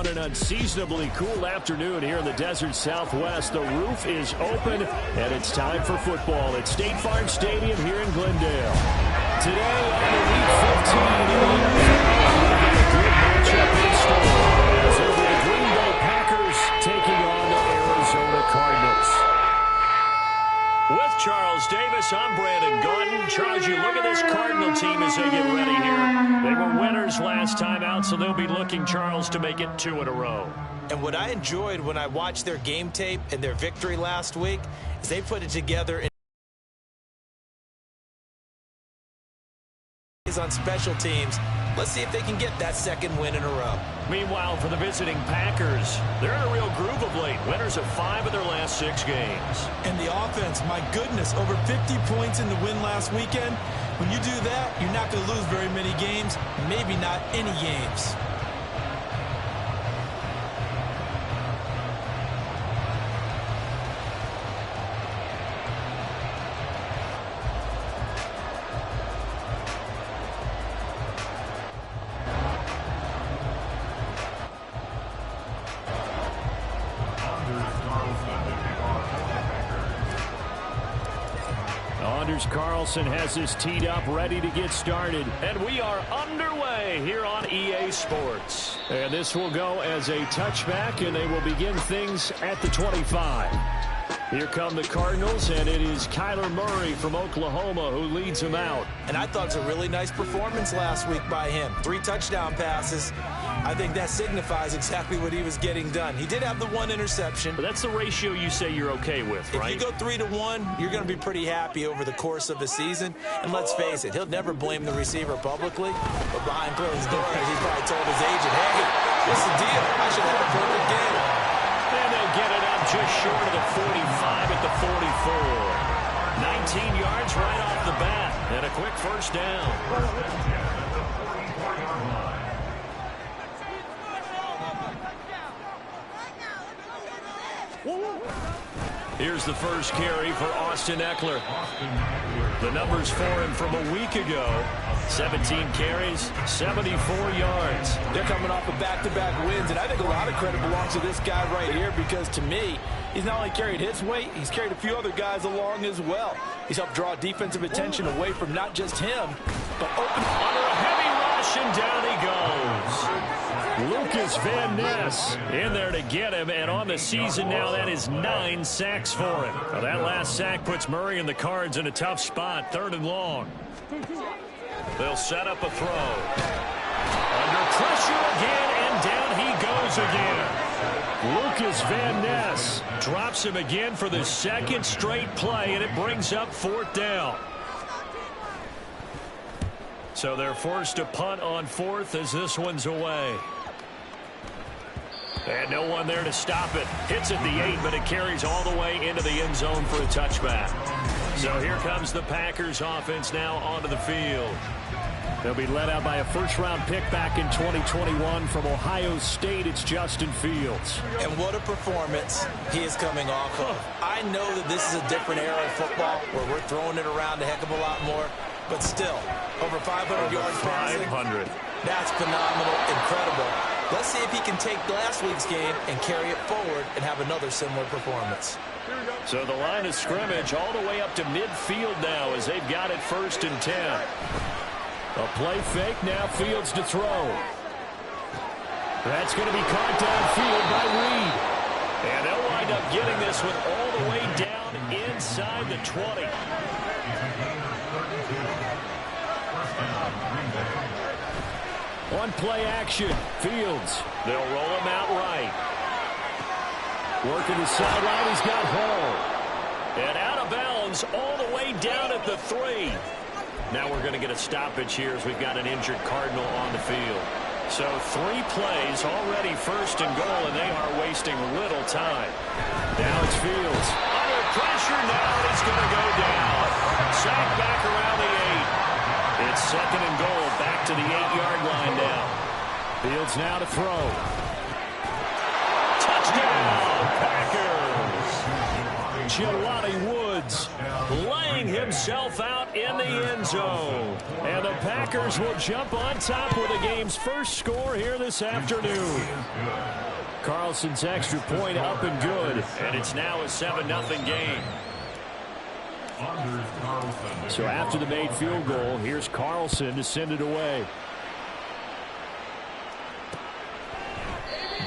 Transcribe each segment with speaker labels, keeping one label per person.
Speaker 1: On an unseasonably cool afternoon here in the desert Southwest, the roof is open, and it's time for football at State Farm Stadium here in Glendale. Today on the Week 15 in the NFL, we've got a good matchup in store, as it'll be the Green Bay Packers taking on the Arizona Cardinals. With Charles Davis, I'm Brandon Gaudin. Charles, you look at this Cardinal team as they get ready here. They were winners last time out, so they'll be looking, Charles, to make it 2 in a row.
Speaker 2: And what I enjoyed when I watched their game tape and their victory last week is they put it together on special teams. Let's see if they can get that second win in a row.
Speaker 1: Meanwhile, for the visiting Packers, they're in a real groove of late. Winners of 5 of their last 6 games.
Speaker 3: And the offense, my goodness, over 50 points in the win last weekend. When you do that, you're not going to lose very many games, maybe not any games.
Speaker 1: Carlson has this teed up, ready to get started. And we are underway here on EA Sports. And this will go as a touchback, and they will begin things at the 25. Here come the Cardinals, and it is Kyler Murray from Oklahoma who leads them out.
Speaker 2: And I thought it was a really nice performance last week by him. 3 touchdown passes. I think that signifies exactly what he was getting done. He did have the 1 interception.
Speaker 1: But that's the ratio you say you're okay with, right?
Speaker 2: If you go 3-to-1, you're going to be pretty happy over the course of the season. And let's face it, he'll never blame the receiver publicly. But behind closed doors, he's probably told his agent, hey, what's the deal? I should have a perfect game.
Speaker 1: And they'll get it up just short of the 45 at the 44. 19 yards right off the bat. And a quick first down. Here's the first carry for Austin Eckler. The numbers for him from a week ago. 17 carries, 74 yards.
Speaker 3: They're coming off of back-to-back wins, and I think a lot of credit belongs to this guy right here because, to me, he's not only carried his weight, he's carried a few other guys along as well. He's helped draw defensive attention away from not just him, but open
Speaker 1: under a heavy rush, and down he goes. Lucas Van Ness in there to get him, and on the season now, that is 9 sacks for him. Now, that last sack puts Murray and the Cards in a tough spot, 3rd and long. They'll set up a throw. Under pressure again, and down he goes again. Lucas Van Ness drops him again for the 2nd straight play, and it brings up 4th down. So they're forced to punt on 4th as this one's away. And no one there to stop it. Hits at the 8, but it carries all the way into the end zone for a touchback. So here comes the Packers offense now onto the field. They'll be led out by a first-round pick back in 2021 from Ohio State. It's Justin Fields.
Speaker 2: And what a performance he is coming off of. I know that this is a different era of football where we're throwing it around a heck of a lot more. But still, over 500 yards passing.
Speaker 1: 500.
Speaker 2: That's phenomenal, incredible. Let's see if he can take last week's game and carry it forward and have another similar performance.
Speaker 1: So the line of scrimmage all the way up to midfield now as they've got it 1st and 10. A play fake, now Fields to throw. That's going to be caught downfield by Reed. And they'll wind up getting this one all the way down inside the 20. On play action, Fields. They'll roll him out right. Working the sideline, he's got Hall. And out of bounds all the way down at the 3. Now we're going to get a stoppage here as we've got an injured Cardinal on the field. So 3 plays, already 1st and goal, and they are wasting little time. Now it's Fields. Under pressure now, and he's going to go down. Sacked back around the 8. It's 2nd and goal, back to the 8-yard line now. Fields now to throw. Touchdown, Packers! Jelani Woods laying playing himself out in the end zone. And the Packers will jump on top with the game's first score here this afternoon. Carlson's extra point up and good, and it's now a 7-0 game. So after the made field goal, here's Carlson to send it away.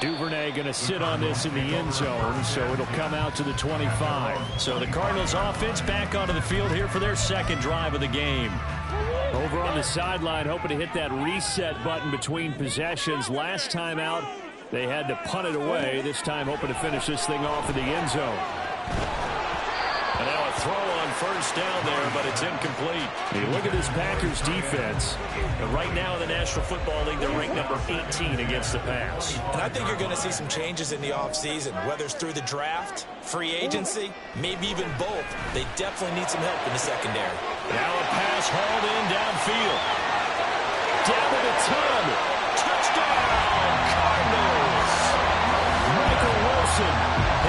Speaker 1: Duvernay going to sit on this in the end zone, so it'll come out to the 25. So the Cardinals offense back onto the field here for their second drive of the game. Over on the sideline, hoping to hit that reset button between possessions. Last time out, they had to punt it away. This time hoping to finish this thing off in the end zone. And now a throw on first down there, but it's incomplete. You look at this Packers defense. And right now in the National Football League, they're ranked number 18 against the pass.
Speaker 2: And I think you're going to see some changes in the offseason, whether it's through the draft, free agency, maybe even both. They definitely need some help in the secondary.
Speaker 1: Now a pass hauled in downfield. Down to the 10. Touchdown, Cardinals. Michael Wilson,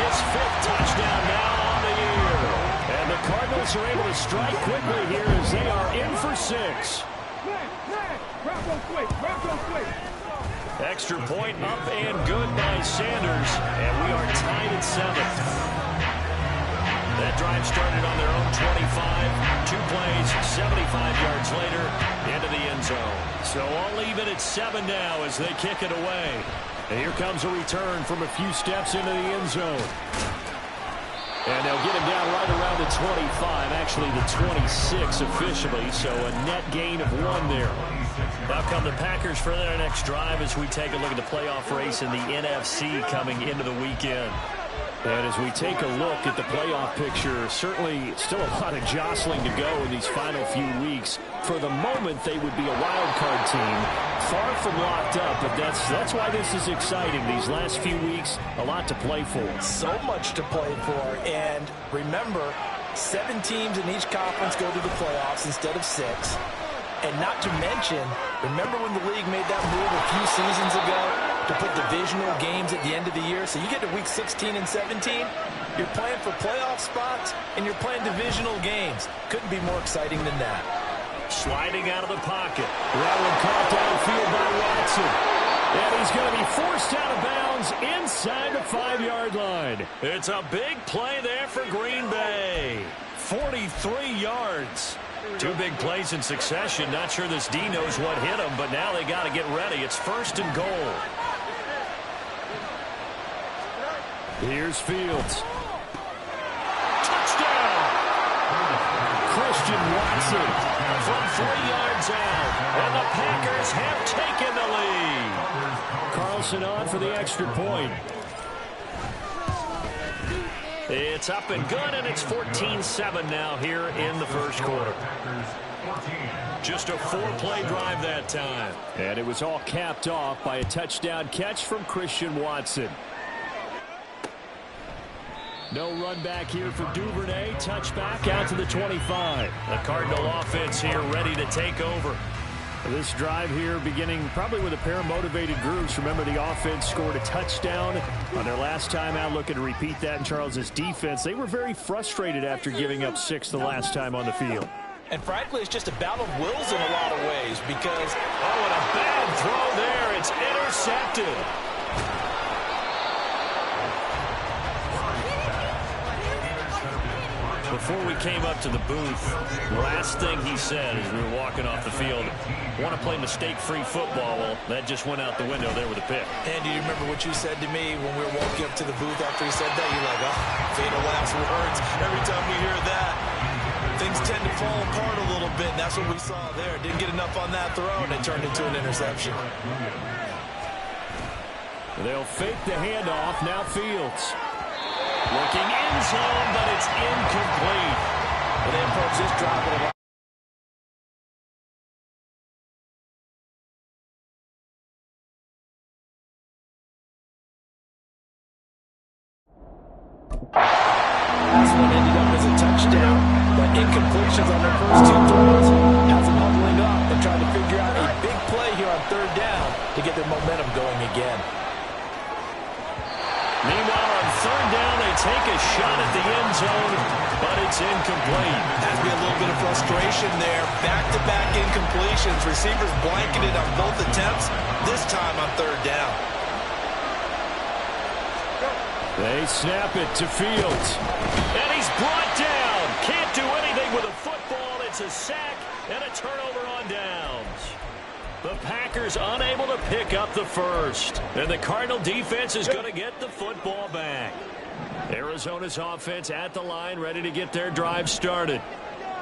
Speaker 1: his 5th touchdown now on the year. And the Cardinals are able to strike quickly here as they are in for 6. Extra point up and good by Sanders. And we are tied at 7. That drive started on their own 25. 2 plays, 75 yards later, into the end zone. So all even at 7 now as they kick it away. And here comes a return from a few steps into the end zone. And they'll get him down right around the 25, actually the 26 officially, so a net gain of 1 there. Now come the Packers for their next drive as we take a look at the playoff race in the NFC coming into the weekend. And as we take a look at the playoff picture, certainly still a lot of jostling to go in these final few weeks. For the moment, they would be a wild card team, far from locked up, but that's why this is exciting. These last few weeks, a lot to play for.
Speaker 2: So much to play for, and remember, 7 teams in each conference go to the playoffs instead of 6. And not to mention, remember when the league made that move a few seasons ago to put divisional games at the end of the year? So you get to week 16 and 17, you're playing for playoff spots, and you're playing divisional games. Couldn't be more exciting than that.
Speaker 1: Sliding out of the pocket. That one caught downfield by Watson. And he's going to be forced out of bounds inside the 5-yard line. It's a big play there for Green Bay. 43 yards. 2 big plays in succession. Not sure this D knows what hit him, but now they got to get ready. It's 1st and goal. Here's Fields. Touchdown! Christian Watson from 3 yards out. And the Packers have taken the lead. Carlson on for the extra point. It's up and good, and it's 14-7 now here in the first quarter. Just a 4-play drive that time. And it was all capped off by a touchdown catch from Christian Watson. No run back here for Duvernay. Touchback out to the 25. The Cardinal offense here ready to take over. This drive here beginning probably with a pair of motivated groups. Remember, the offense scored a touchdown on their last time out. Looking to repeat that in Charles's defense. They were very frustrated after giving up 6 the last time on the field.
Speaker 2: And frankly, it's just a battle of wills in a lot of ways because...
Speaker 1: Oh, and a bad throw there. It's intercepted. Before we came up to the booth, last thing he said as we were walking off the field, want to play mistake-free football. Well, that just went out the window there with a pick.
Speaker 2: And do you remember what you said to me when we were walking up to the booth after he said that? You're like, oh, fatal last words. Every time we hear that, things tend to fall apart a little bit. And that's what we saw there. Didn't get enough on that throw, and it turned into an interception.
Speaker 1: They'll fake the handoff. Now Fields. Looking in zone, but it's incomplete.
Speaker 2: And they approach this drive with a this one ended up as a touchdown, but incompletions on their first 2 throws has them huddling up and trying to figure out a big play here on 3rd down to get their momentum going again.
Speaker 1: Meanwhile, on 3rd down, they take a shot at the end zone, but it's It's incomplete.
Speaker 2: Has to be a little bit of frustration there. Back-to-back incompletions. Receivers blanketed on both attempts, this time on third down.
Speaker 1: They snap it to Fields. And he's brought down. Can't do anything with a football. It's a sack and a turnover on downs. The Packers unable to pick up the first. And the Cardinal defense is going to get the football back. Arizona's offense at the line, ready to get their drive started.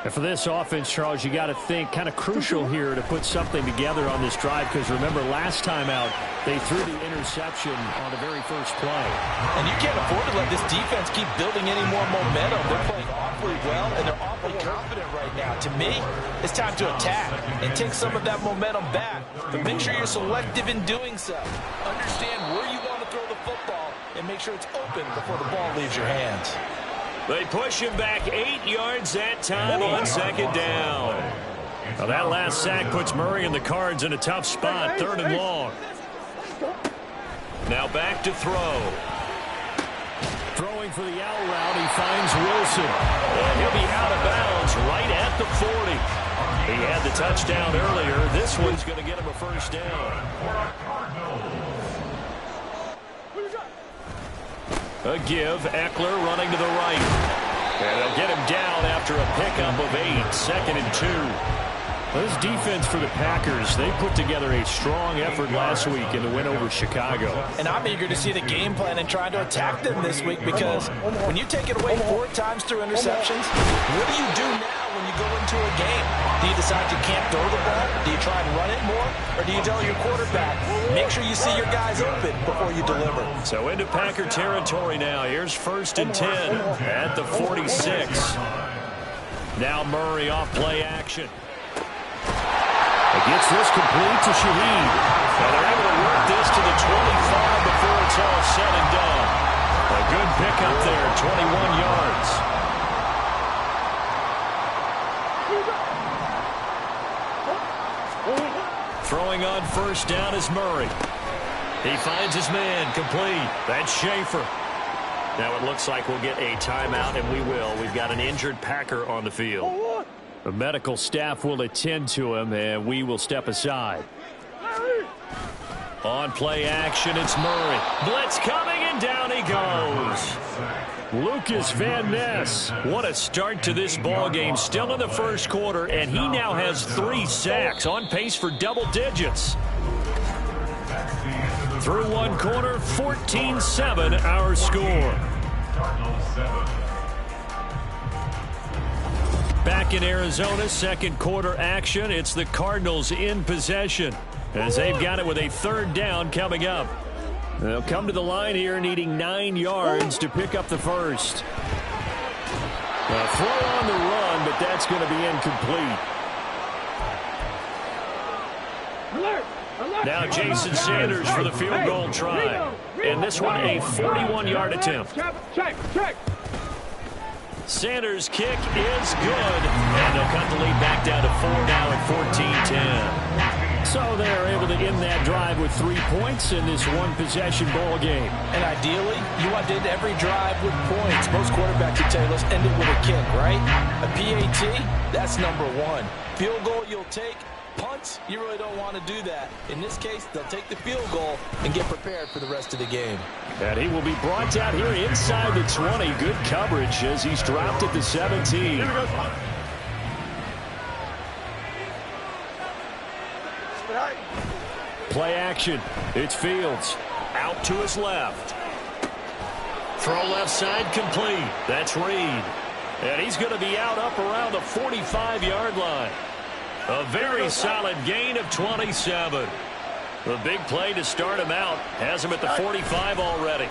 Speaker 4: And for this offense, Charles, you got to think kind of crucial here to put something together on this drive, because remember last time out they threw the interception on the very first play.
Speaker 2: And you can't afford to let this defense keep building any more momentum. They're playing awfully well, and they're awfully confident right now. To me, it's time to attack and take some of that momentum back. But make sure you're selective in doing so. Understand where you want to throw the football and make sure it's open before the ball leaves your hands.
Speaker 1: They push him back 8 yards that time on second down. Now that last sack puts Murray and the Cards in a tough spot, 3rd and long. Now back to throw.
Speaker 4: Throwing for the out route, he finds Wilson.
Speaker 1: And he'll be out of bounds right at the 40. He had the touchdown earlier. This one's going to get him a first down. A give, Eckler running to the right. And they'll get him down after a pickup of 8, 2nd and 2.
Speaker 4: Well, this defense for the Packers, they put together a strong effort last week in the win over Chicago.
Speaker 2: And I'm eager to see the game plan and trying to attack them this week, because when you take it away 4 times through interceptions, what do you do now when you go into a game? Do you decide you can't throw the ball? Do you try and run it more? Or do you tell your quarterback, make sure you see your guys open before you deliver?
Speaker 1: So into Packer territory now. Here's 1st and 10 at the 46. Now Murray off play action.
Speaker 4: Gets this complete to Shaheed.
Speaker 1: And they're able to work this to the 25 before it's all said and done. A good pickup there, 21 yards. Throwing on 1st down is Murray. He finds his man, complete. That's Schaefer. Now it looks like we'll get a timeout, and we will. We've got an injured Packer on the field.
Speaker 4: The medical staff will attend to him, and we will step aside.
Speaker 1: On play action, it's Murray. Blitz coming, and down he goes. Lucas Van Ness. What a start to this ball game. Still in the first quarter, and he now has 3 sacks, on pace for double digits. Through 1 quarter, 14-7 our score. Back in Arizona, 2nd quarter action. It's the Cardinals in possession, as they've got it with a 3rd down coming up. They'll come to the line here needing 9 yards to pick up the first. A throw on the run, but that's going to be incomplete. Now Jason Sanders for the field goal try. And this one a 41-yard attempt. Sanders' kick is good, and they'll cut the lead back down to 4 now at 14-10.
Speaker 4: So they're able to end that drive with 3 points in this one-possession ball game.
Speaker 2: And ideally, you want to end every drive with points. Most quarterbacks would tell you, let's end it with a kick, right? A PAT, that's number 1. Field goal you'll take. Punts, you really don't want to do that. In this case, they'll take the field goal and get prepared for the rest of the game.
Speaker 1: And he will be brought down here inside the 20. Good coverage as he's dropped at the 17. Play action. It's Fields. Out to his left. Throw left side complete. That's Reed. And he's going to be out up around the 45-yard line. A very solid gain of 27. The big play to start him out has him at the 45 already.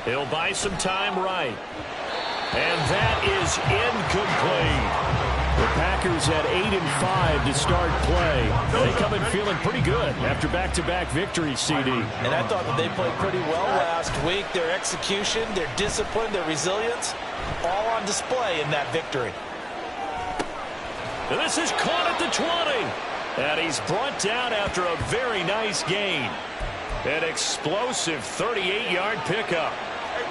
Speaker 1: He'll buy some time right. And that is incomplete. The Packers had 8-5 to start play. They come in feeling pretty good after back-to-back victories, CD.
Speaker 2: And I thought that they played pretty well last week. Their execution, their discipline, their resilience, all on display in that victory.
Speaker 1: And this is caught at the 20. And he's brought down after a very nice gain. An explosive 38-yard pickup.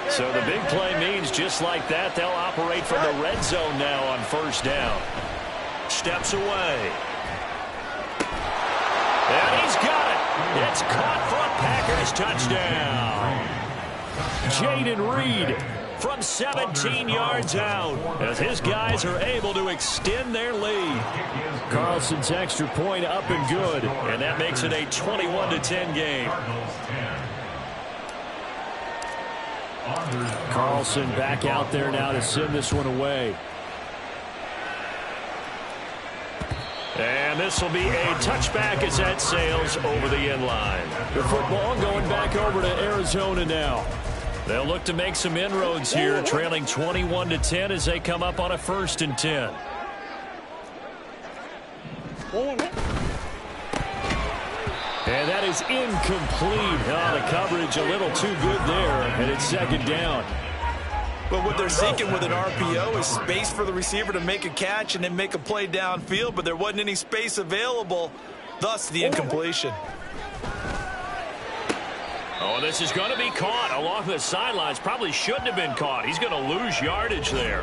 Speaker 1: So the big play means just like that, they'll operate from the red zone now on first down. Steps away. And he's got it. It's caught for a Packers touchdown. Jaden Reed from 17 yards out as his guys are able to extend their lead. Carlson's extra point up and good, and that makes it a 21-10 game. Carlson back out there now to send this one away. And this will be a touchback as that sails over the end line. The football going back over to Arizona now. They'll look to make some inroads here, trailing 21-10 as they come up on a 1st and 10. And that is incomplete. Oh, the coverage a little too good there, and it's 2nd down.
Speaker 3: But what they're seeking with an RPO is space for the receiver to make a catch and then make a play downfield, but there wasn't any space available, thus the incompletion.
Speaker 1: Oh, this is going to be caught along the sidelines. Probably shouldn't have been caught. He's going to lose yardage there.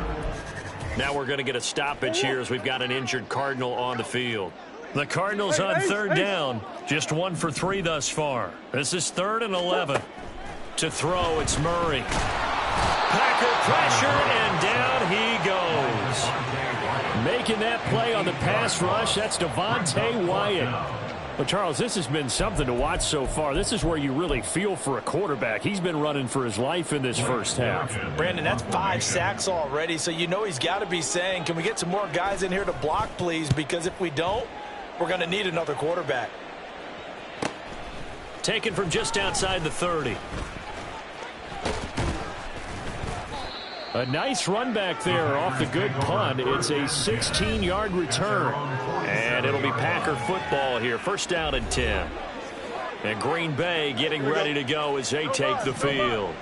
Speaker 1: Now we're going to get a stoppage here as we've got an injured Cardinal on the field. The Cardinals on 3rd down. Just 1 for 3 thus far. This is 3rd and 11. To throw, it's Murray. Packer pressure, and down he goes. Making that play on the pass rush, that's Devontae Wyatt. But, Charles, this has been something to watch so far. This is where you really feel for a quarterback. He's been running for his life in this first half.
Speaker 3: Brandon, that's 5 sacks already, so you know he's got to be saying, can we get some more guys in here to block, please? Because if we don't, we're going to need another quarterback.
Speaker 1: Taken from just outside the 30. A nice run back there off the good punt. It's a 16-yard return. And it'll be Packer football here. 1st down and 10. And Green Bay getting ready to go as they take the field.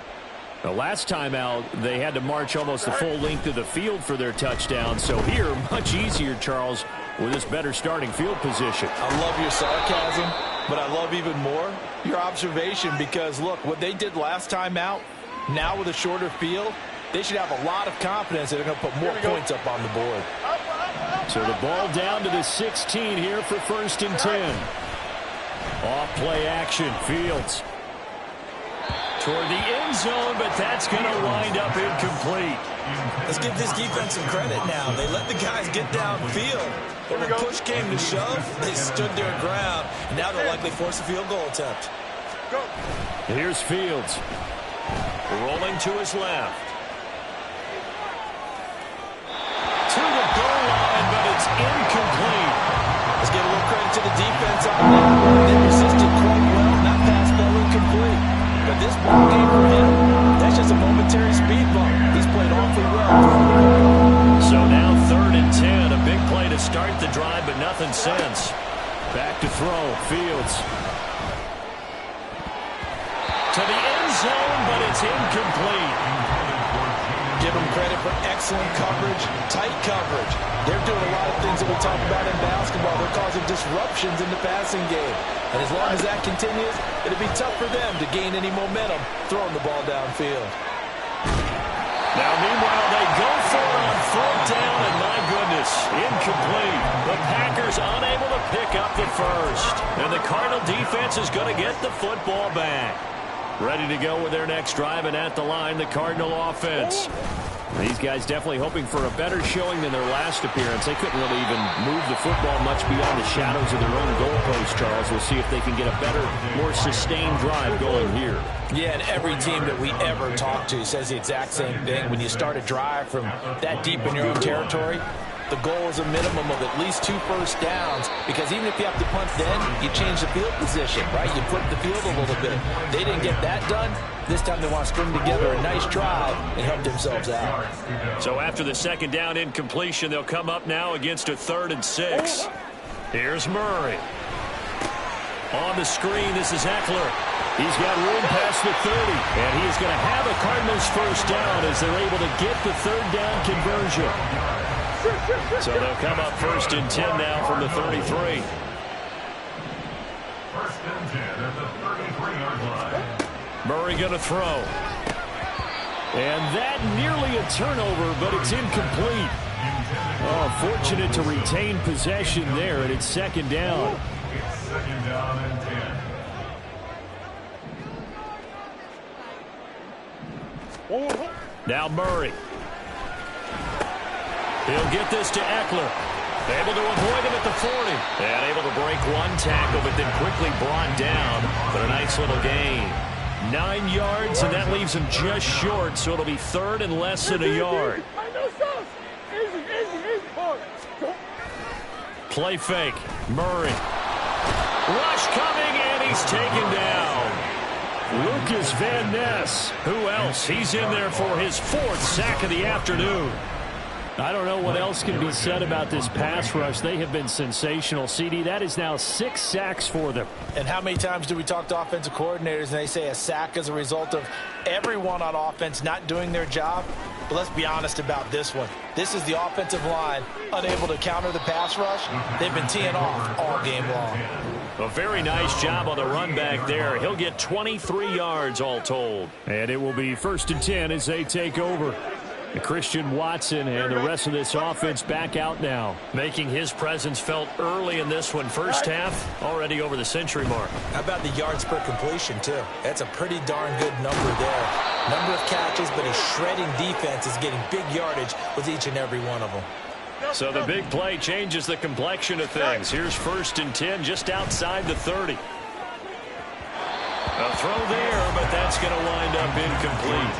Speaker 1: The last time out, they had to march almost the full length of the field for their touchdown. So here, much easier, Charles, with this better starting field position.
Speaker 3: I love your sarcasm, but I love even more your observation because, look, what they did last time out, now with a shorter field, they should have a lot of confidence that they're going to put more points up on the board.
Speaker 1: So the ball down to the 16 here for 1st and 10. Off play action, Fields. Toward the end zone, but that's going to wind up incomplete.
Speaker 3: Let's give this defense some credit now. They let the guys get downfield. But when push came to shove, they stood their ground. And now they'll likely force a field goal attempt.
Speaker 1: Here's Fields. Rolling to his left. To the goal line, but it's incomplete.
Speaker 3: Let's give a little credit to the defense on that. They resisted quite well. Not pass ball incomplete. But this ball game for him, that's just a momentary speed bump. He's played awfully well.
Speaker 1: So now 3rd and 10. A big play to start the drive, but nothing since. Back to throw. Fields. To the end zone, but it's incomplete.
Speaker 3: Give them credit for excellent coverage, tight coverage. They're doing a lot of things that we talk about in basketball. They're causing disruptions in the passing game. And as long as that continues, it'll be tough for them to gain any momentum throwing the ball downfield.
Speaker 1: Now, meanwhile, they go for it on 4th down, and my goodness, incomplete. The Packers unable to pick up the first. And the Cardinal defense is going to get the football back. Ready to go with their next drive, and at the line, the Cardinal offense. These guys definitely hoping for a better showing than their last appearance. They couldn't really even move the football much beyond the shadows of their own goalpost, Charles. We'll see if they can get a better, more sustained drive going here.
Speaker 3: Yeah, and every team that we ever talk to says the exact same thing. When you start a drive from that deep in your own territory, the goal is a minimum of at least 2 first downs, because even if you have to punt then, you change the field position, right? You flip the field a little bit. They didn't get that done. This time they want to string together a nice drive and help themselves out.
Speaker 1: So after the 2nd down incompletion, they'll come up now against a 3rd and 6. Here's Murray. On the screen, this is Eckler. He's got room past the 30, and he is going to have a Cardinals first down as they're able to get the 3rd down conversion. So they'll come up 1st and 10 now from the 33.
Speaker 5: 1st and 10 at the 33-yard line.
Speaker 1: Murray going to throw.
Speaker 4: And that nearly a turnover, but it's incomplete. Oh, fortunate to retain possession there, and it's second down.
Speaker 5: It's second down and 10.
Speaker 4: Now Murray. He'll get this to Eckler. Able to avoid him at the 40. And able to break one tackle, but then quickly brought down for a nice little gain. 9 yards, and that leaves him just short, so it'll be third and less than a yard. Play fake. Murray. Rush coming, and he's taken down. Lucas Van Ness. Who else? He's in there for his 4th sack of the afternoon. I don't know what else can be said about this pass rush. They have been sensational. CD, that is now 6 sacks for them.
Speaker 3: And how many times do we talk to offensive coordinators and they say a sack is a result of everyone on offense not doing their job? But let's be honest about this one. This is the offensive line unable to counter the pass rush. They've been teeing off all game long.
Speaker 4: A very nice job on the run back there. He'll get 23 yards all told. And it will be 1st and 10 as they take over. Christian Watson and the rest of this offense back out now, making his presence felt early in this one. First half, already over the century mark.
Speaker 2: How about the yards per completion, too? That's a pretty darn good number there. Number of catches, but his shredding defense is getting big yardage with each and every one of them.
Speaker 4: So the big play changes the complexion of things. Here's 1st and 10 just outside the 30. A throw there, but that's going to wind up incomplete.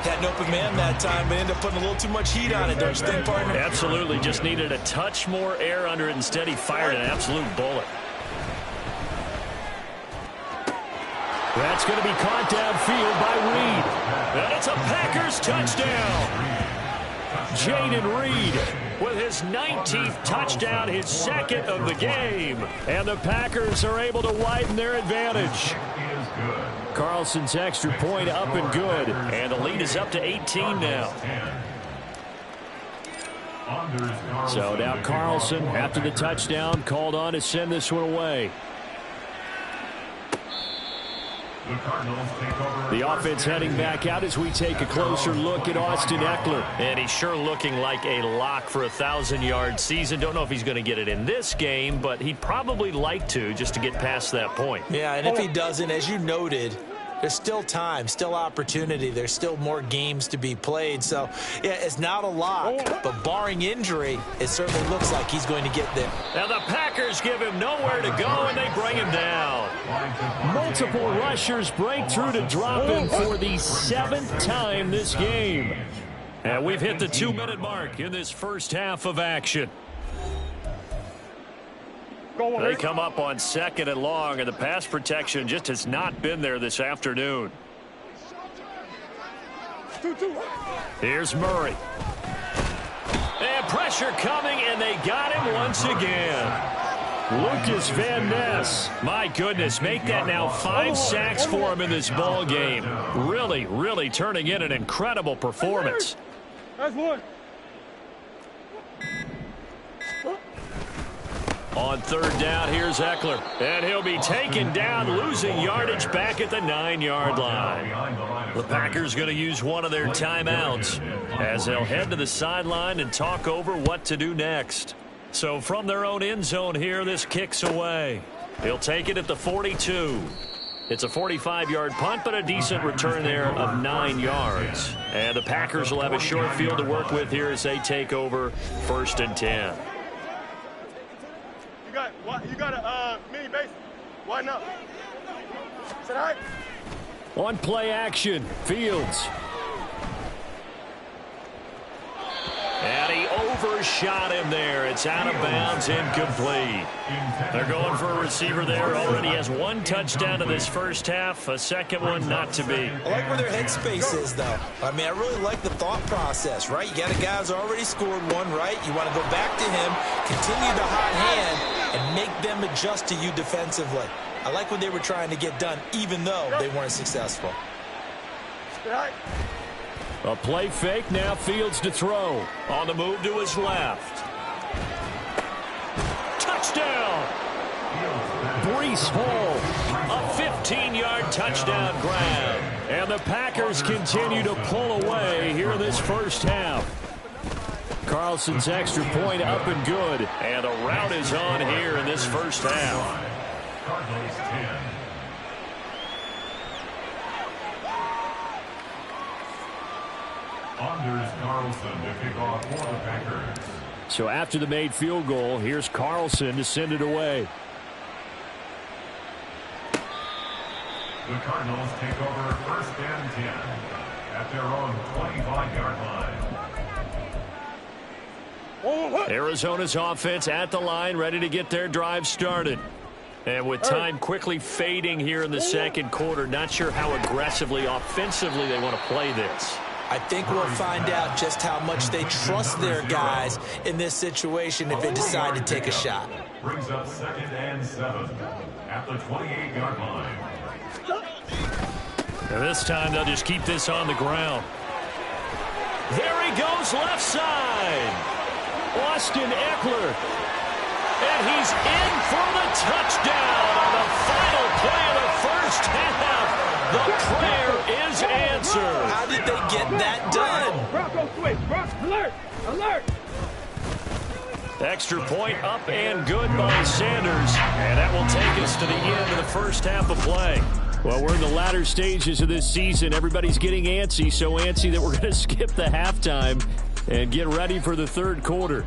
Speaker 2: Had an open man that time, but ended up putting a little too much heat on it, don't you think, partner?
Speaker 4: Absolutely. Just needed a touch more air under it. Instead, he fired an absolute bullet. That's going to be caught downfield by Reed. And it's a Packers touchdown. Jaden Reed with his 19th touchdown, his 2nd of the game. And the Packers are able to widen their advantage. Carlson's extra point up and good. And the lead is up to 18 now. So now Carlson, after the touchdown, called on to send this one away. The offense heading back out as we take a closer look at Austin Eckler. And he's sure looking like a lock for a 1,000-yard season. Don't know if he's going to get it in this game, but he'd probably like to just to get past that point.
Speaker 2: Yeah, and if he doesn't, as you noted, there's still time, still opportunity. There's still more games to be played. So, yeah, it's not a lock, but barring injury, it certainly looks like he's going to get there.
Speaker 4: Now the Packers give him nowhere to go, and they bring him down. Multiple rushers break through to drop him for the 7th time this game. And we've hit the 2-minute mark in this first half of action. They come up on 2nd and long, and the pass protection just has not been there this afternoon. Here's Murray. And pressure coming, and they got him once again. Lucas Van Ness. My goodness, make that now 5 sacks for him in this ball game. Really, really turning in an incredible performance.
Speaker 6: That's one.
Speaker 4: On 3rd down, here's Eckler. And he'll be taken down, losing yardage back at the 9-yard line. The Packers going to use one of their timeouts as they'll head to the sideline and talk over what to do next. So from their own end zone here, this kicks away. He'll take it at the 42. It's a 45-yard punt, but a decent return there of 9 yards. And the Packers will have a short field to work with here as they take over 1st and 10.
Speaker 6: You got a mini base. Why not? Sit high.
Speaker 4: On play action, Fields. And he overshot him there. It's out of bounds, incomplete. They're going for a receiver there. Already has 1 touchdown in this first half. A second one not to be.
Speaker 2: I like where their headspace is, though. I mean, I really like the thought process, right? You got a guy who's already scored 1, right? You want to go back to him, continue the hot hand, and make them adjust to you defensively. I like what they were trying to get done, even though they weren't successful.
Speaker 4: A play fake, now Fields to throw. On the move to his left. Touchdown! Breece Hall, a 15-yard touchdown grab. And the Packers continue to pull away here in this first half. Carlson's extra point up and good. And a rout is on here in this first half.
Speaker 5: Cardinals 10. Anders Carlson to kick off for the Packers.
Speaker 4: So after the made field goal, here's Carlson to send it away.
Speaker 5: The Cardinals take over first and 10 at their own 25-yard line.
Speaker 4: Arizona's offense at the line, ready to get their drive started. And with time quickly fading here in the second quarter, not sure how aggressively, offensively they want to play this.
Speaker 2: I think we'll find out just how much they trust their guys in this situation if they decide to take a shot.
Speaker 5: Brings up second and 7 at the 28-yard line.
Speaker 4: And this time they'll just keep this on the ground. There he goes, left side. Austin Eckler. And he's in for the touchdown on the final play of the first half. The prayer is answered.
Speaker 2: How did they get that done?
Speaker 6: Bronco switch. Alert. Alert.
Speaker 4: Extra point up and good by Sanders. And that will take us to the end of the first half of play. Well, we're in the latter stages of this season. Everybody's getting antsy, so antsy that we're going to skip the halftime and get ready for the third quarter.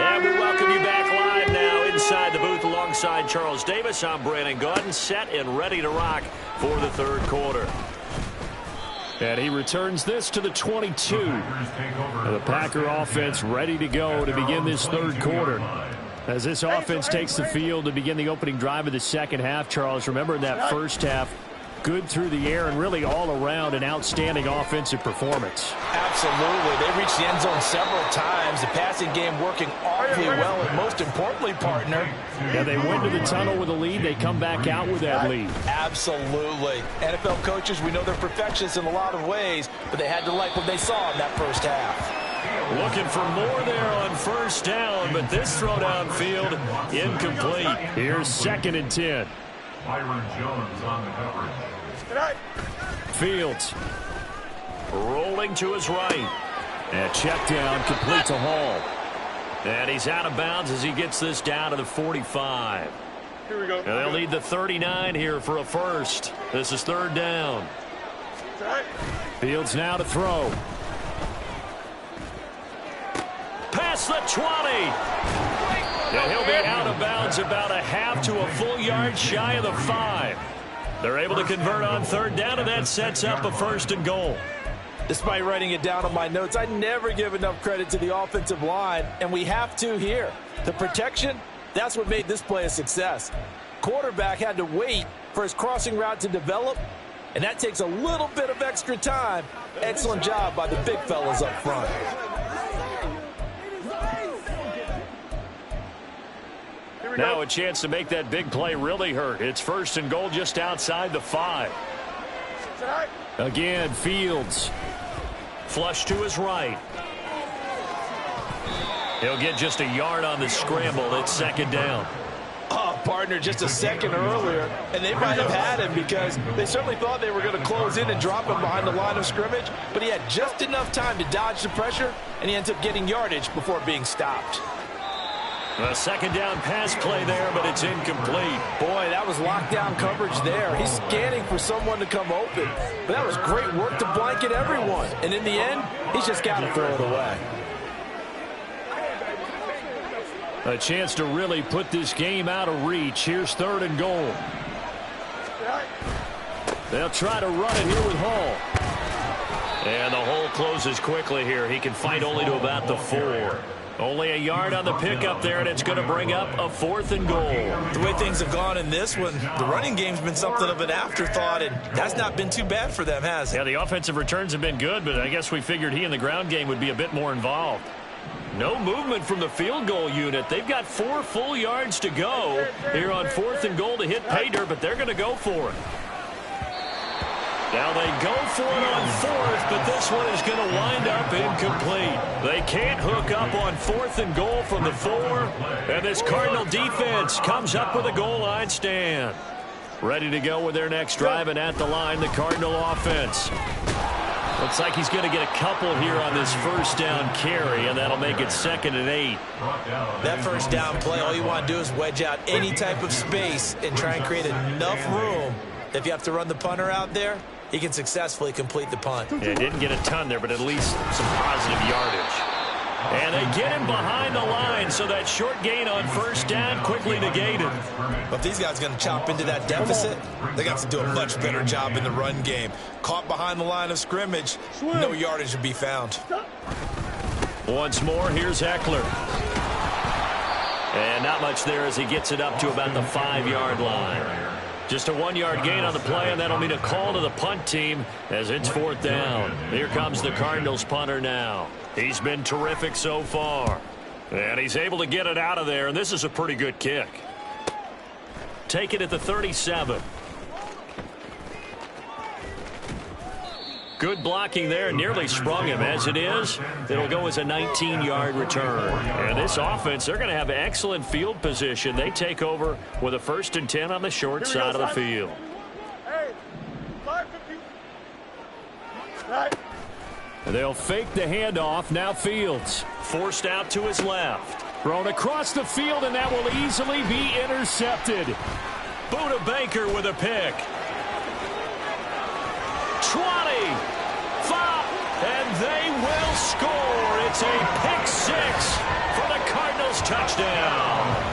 Speaker 4: And we welcome you back live now inside the booth alongside Charles Davis. I'm Brandon Gaudin, set and ready to rock for the third quarter. And he returns this to the 22. The Packer offense ready to go to begin this third quarter. As this offense takes the field to begin the opening drive of the second half, Charles, remember in that first half, good through the air and really all around an outstanding offensive performance.
Speaker 3: Absolutely. They reached the end zone several times. The passing game working awfully well, and most importantly, partner.
Speaker 4: Yeah, they went to the tunnel with a lead. They come back out with that lead.
Speaker 3: Absolutely. NFL coaches, we know they're perfectionists in a lot of ways, but they had to like what they saw in that first half.
Speaker 4: Looking for more there on first down, but this throw downfield incomplete. Here's second and 10.
Speaker 5: Byron Jones on the coverage.
Speaker 4: Fields rolling to his right. And check down complete to Hall. And he's out of bounds as he gets this down to the 45.
Speaker 6: Here we go.
Speaker 4: And they'll need the 39 here for a first. This is third down. Fields now to throw. Past the 20. And he'll be out of bounds about a half to a full yard shy of the 5. They're able to convert on third down, and that sets up a first and goal.
Speaker 3: Despite writing it down on my notes, I never give enough credit to the offensive line, and we have to here. The protection, that's what made this play a success. Quarterback had to wait for his crossing route to develop, and that takes a little bit of extra time. Excellent job by the big fellas up front.
Speaker 4: Now a chance to make that big play really hurt. It's first and goal just outside the 5. Again, Fields. Flush to his right. He'll get just a yard on the scramble. It's second down.
Speaker 3: Oh, partner, just a second earlier, and they might have had him because they certainly thought they were going to close in and drop him behind the line of scrimmage, but he had just enough time to dodge the pressure, and he ends up getting yardage before being stopped.
Speaker 4: A second down pass play there, but it's incomplete.
Speaker 3: Boy, that was lockdown coverage there. He's scanning for someone to come open, but that was great work to blanket everyone, and in the end, he's just got to throw it away.
Speaker 4: A chance to really put this game out of reach. Here's third and goal. They'll try to run it here with Hall. And the hole closes quickly here. He can fight only to about the 4. Only a yard on the pickup there, and it's going to bring up a fourth and goal.
Speaker 2: The way things have gone in this one, the running game's been something of an afterthought, and that's not been too bad for them, has it?
Speaker 4: Yeah, the offensive returns have been good, but I guess we figured he in the ground game would be a bit more involved. No movement from the field goal unit. They've got 4 full yards to go here on fourth and goal to hit pay dirt, but they're going to go for it. Now they go for it on fourth, but this one is going to wind up incomplete. They can't hook up on fourth and goal from the 4, and this Cardinal defense comes up with a goal line stand. Ready to go with their next drive, and at the line, the Cardinal offense. Looks like he's going to get a couple here on this first down carry, and that'll make it 2nd and 8.
Speaker 2: That first down play, all you want to do is wedge out any type of space and try and create enough room. If you have to run the punter out there, he can successfully complete the punt.
Speaker 4: Yeah, didn't get a ton there, but at least some positive yardage. And they get him behind the line, so that short gain on first down quickly negated.
Speaker 2: But if these guys are going to chop into that deficit, they got to do a much better job in the run game. Caught behind the line of scrimmage, no yardage to be found.
Speaker 4: Once more, here's Eckler. And not much there as he gets it up to about the 5-yard line. Just a 1-yard gain on the play, and that'll mean a call to the punt team as it's 4th down. Here comes the Cardinals punter now. He's been terrific so far. And he's able to get it out of there, and this is a pretty good kick. Take it at the 37. Good blocking there, nearly sprung him. As it is, it'll go as a 19-yard return. And this offense, they're going to have excellent field position. They take over with a 1st and 10 on the short side of the field. And they'll fake the handoff. Now Fields forced out to his left. Thrown across the field, and that will easily be intercepted. Buda Baker with a pick. 20, 5, and they will score. It's a pick 6 for the Cardinals touchdown.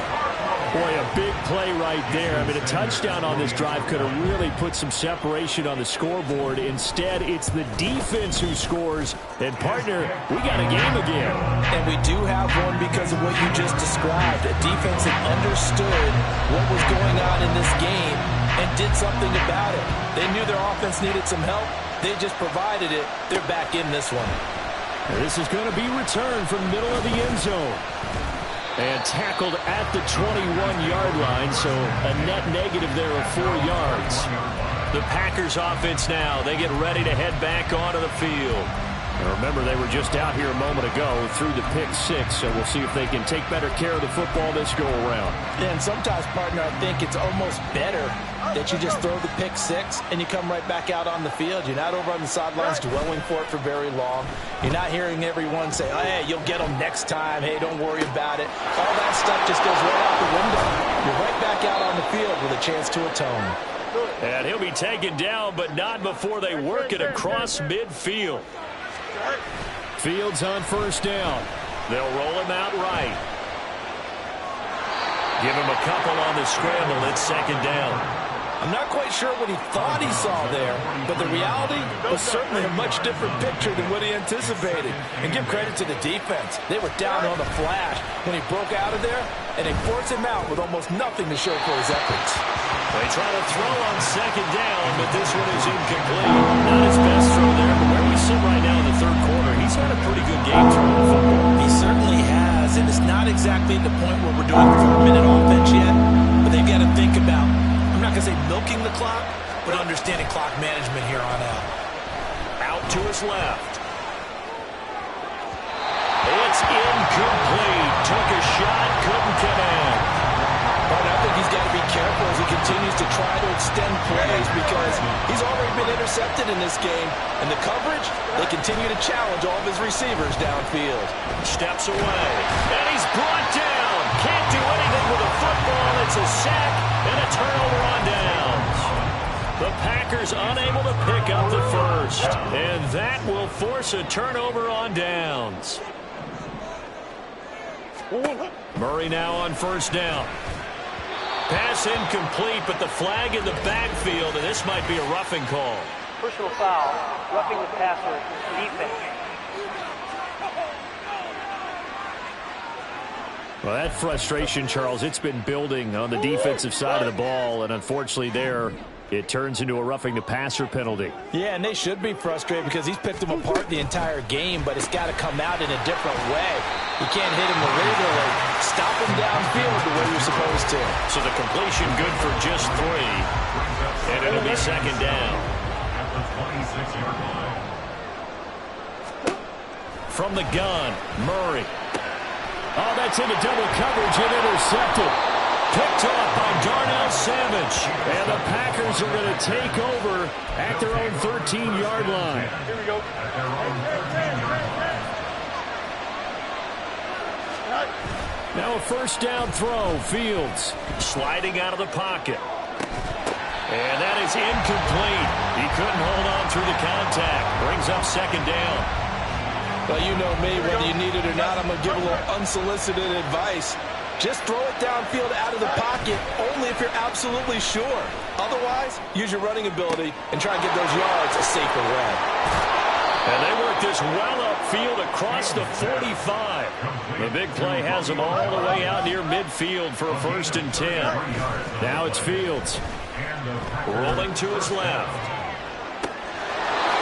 Speaker 4: Boy, a big play right there. I mean, a touchdown on this drive could have really put some separation on the scoreboard. Instead, it's the defense who scores. And, partner, we got a game again.
Speaker 3: And we do have one because of what you just described. A defense that understood what was going on in this game and did something about it. They knew their offense needed some help. They just provided it. They're back in this one.
Speaker 4: And this is going to be returned from the middle of the end zone. And tackled at the 21-yard line, so a net negative there of 4 yards. The Packers offense now, they get ready to head back onto the field. And remember, they were just out here a moment ago through the pick 6, so we'll see if they can take better care of the football this go-around.
Speaker 3: Yeah, and sometimes, partner, I think it's almost better that you just throw the pick 6 and you come right back out on the field. You're not over on the sidelines dwelling for it for very long. You're not hearing everyone say, oh, hey, you'll get them next time. Hey, don't worry about it. All that stuff just goes right out the window. You're right back out on the field with a chance to atone.
Speaker 4: And he'll be taken down, but not before they work it across midfield. Fields on first down. They'll roll him out right. Give him a couple on the scramble. It's 2nd down.
Speaker 3: I'm not quite sure what he thought he saw there, but the reality was certainly a much different picture than what he anticipated. And give credit to the defense. They were down on the flash when he broke out of there, and they forced him out with almost nothing to show for his efforts.
Speaker 4: They try to throw on 2nd down, but this one is incomplete. Not his best throw there, but where we sit right now in the 3rd quarter, he's had a pretty good game throwing the football.
Speaker 3: He certainly has, and it's not exactly the point where we're doing 4-minute offense yet, but they've got to think about, I'm not going to say milking the clock, but understanding clock management here on out.
Speaker 4: Out to his left. It's incomplete. Took a shot, couldn't connect.
Speaker 3: But I think he's got to be careful as he continues to try to extend plays because he's already been intercepted in this game. And the coverage, they continue to challenge all of his receivers downfield.
Speaker 4: Steps away, and he's brought down. Can't do anything with a football. It's a sack and a turnover on downs. The Packers unable to pick up the first. And that will force a turnover on downs. Murray now on first down. Pass incomplete, but the flag in the backfield, and this might be a roughing call.
Speaker 7: Personal foul, roughing the passer, defense.
Speaker 4: Well, that frustration, Charles, it's been building on the defensive side of the ball, and unfortunately there, it turns into a roughing the passer penalty.
Speaker 3: Yeah, and they should be frustrated because he's picked them apart the entire game, but it's got to come out in a different way. You can't hit him regularly. Stop him downfield the way you're supposed to.
Speaker 4: So the completion good for just 3, and it'll be 2nd down.
Speaker 5: At the 26-yard line.
Speaker 4: From the gun, Murray. Oh, that's into double coverage and intercepted. Picked off by Darnell Savage. And the Packers are going to take over at their own 13-yard line.
Speaker 6: Here we go.
Speaker 4: Now a first down throw. Fields sliding out of the pocket. And that is incomplete. He couldn't hold on through the contact. Brings up second down.
Speaker 3: Well, you know me, whether you need it or not, I'm going to give a little unsolicited advice. Just throw it downfield out of the pocket only if you're absolutely sure. Otherwise, use your running ability and try and get those yards a safer way.
Speaker 4: And they work this well upfield across the 45. The big play has them all the way out near midfield for a 1st and 10. Now it's Fields. Rolling to his left.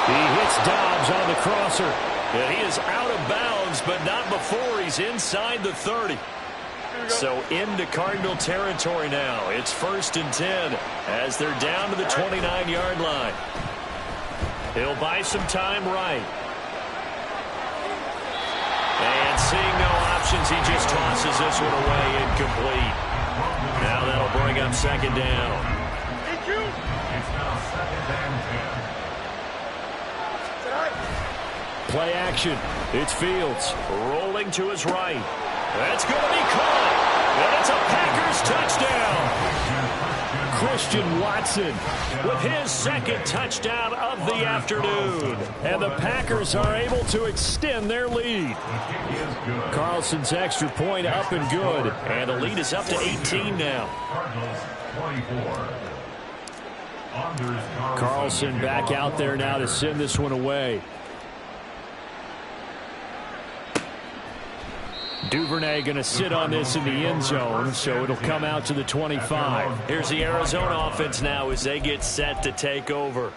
Speaker 4: He hits Dobbs on the crosser. And he is out of bounds, but not before he's inside the 30. So into Cardinal territory now. It's 1st and 10 as they're down to the 29-yard line. He'll buy some time right. And seeing no options, he just tosses this one away incomplete. Now that'll bring up second down.
Speaker 5: It's now 2nd and 10.
Speaker 4: Play action. It's Fields rolling to his right. That's going to be caught. And it's a Packers touchdown. Christian Watson with his 2nd touchdown of the afternoon. And the Packers are able to extend their lead. Carlson's extra point up and good. And the lead is up to 18 now. Carlson back out there now to send this one away. Duvernay going to sit on this in the end zone, so it'll come out to the 25. Here's the Arizona offense now as they get set to take over.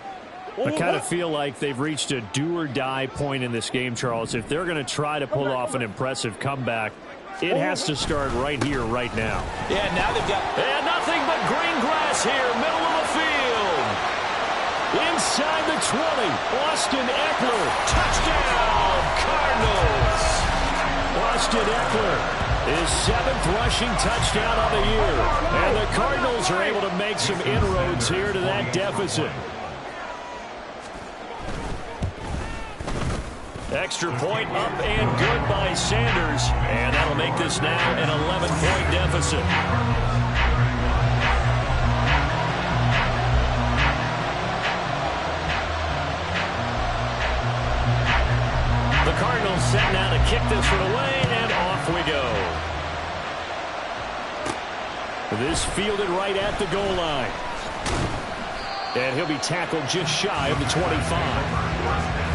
Speaker 4: I kind of feel like they've reached a do-or-die point in this game, Charles. If they're going to try to pull off an impressive comeback, it has to start right here, right now.
Speaker 3: Yeah, now they've got...
Speaker 4: And nothing but green grass here, middle of the field. Inside the 20, Austin Eckler, touchdown, Cardinals. Austin Eckler, his 7th rushing touchdown of the year. And the Cardinals are able to make some inroads here to that deficit. Extra point up and good by Sanders. And that'll make this now an 11-point deficit. The Cardinals set now to kick this one away, and off we go. This fielded right at the goal line. And he'll be tackled just shy of the 25.